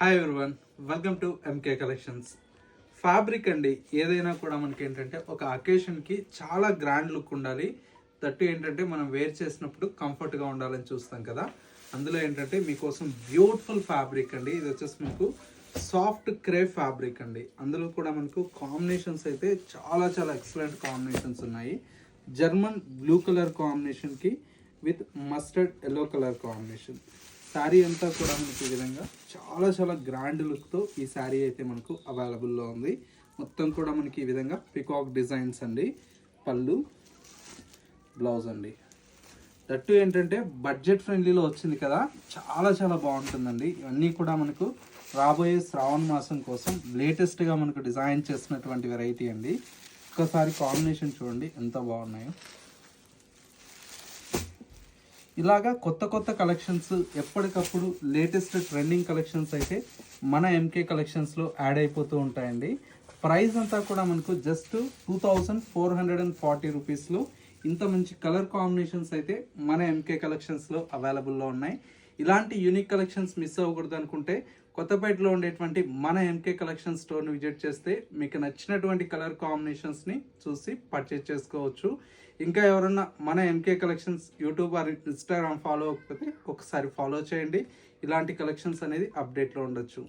Hi everyone, welcome to MK collections. Fabric అండి ఏదైనా కూడా మనకి ఏంటంటే ఒక అకేషన్కి చాలా గ్రాండ్ లుక్ ఉండాలి. దట్టు ఏంటంటే మనం వేర్ చేసినప్పుడు కంఫర్ట్గా ఉండాలని చూస్తాం కదా. అందులో ఏంటంటే మీకోసం బ్యూటిఫుల్ ఫ్యాబ్రిక్ అండి. ఇది వచ్చేసి మీకు సాఫ్ట్ క్రేప్ ఫ్యాబ్రిక్ అండి. అందులో కూడా మనకు కాంబినేషన్స్ అయితే చాలా చాలా ఎక్సలెంట్ కాంబినేషన్స్ ఉన్నాయి. జర్మన్ బ్లూ కలర్ కాంబినేషన్కి with mustard yellow colour combination. Sari అంతా కూడా మనకి ఈ విధంగా చాలా చాలా గ్రాండ్ లుక్తో ఈ శారీ అయితే మనకు అవైలబుల్లో ఉంది. మొత్తం కూడా మనకి ఈ విధంగా పికాక్ డిజైన్స్ అండి. పళ్ళు, బ్లౌజ్ అండి. దట్టు ఏంటంటే బడ్జెట్ ఫ్రెండ్లీలో వచ్చింది కదా, చాలా చాలా బాగుంటుందండి. ఇవన్నీ కూడా మనకు రాబోయే శ్రావణ మాసం కోసం లేటెస్ట్గా మనకు డిజైన్ చేసినటువంటి వెరైటీ అండి. ఒక్కసారి కాంబినేషన్ చూడండి ఎంత బాగున్నాయో. ఇలాగా కొత్త కొత్త కలెక్షన్స్ ఎప్పటికప్పుడు లేటెస్ట్ ట్రెండింగ్ కలెక్షన్స్ అయితే మన ఎంకే కలెక్షన్స్లో యాడ్ అయిపోతూ ఉంటాయండి. ప్రైస్ అంతా కూడా మనకు జస్ట్ 2440 రూపీస్లో ఇంత మంచి కలర్ కాంబినేషన్స్ అయితే మన ఎంకే కలెక్షన్స్లో అవైలబుల్లో ఉన్నాయి. ఇలాంటి యూనిక్ కలెక్షన్స్ మిస్ అవ్వకూడదు అనుకుంటే కొత్తపేటలో ఉండేటువంటి మన ఎంకే కలెక్షన్ స్టోర్ని విజిట్ చేస్తే మీకు నచ్చినటువంటి కలర్ కాంబినేషన్స్ని చూసి పర్చేజ్ చేసుకోవచ్చు. ఇంకా ఎవరన్నా మన MK collections YouTube or Instagram follow అవ్వకపోతే ఒకసారి ఫాలో చేయండి. ఇలాంటి కలెక్షన్స్ అనేది అప్డేట్లో ఉండొచ్చు.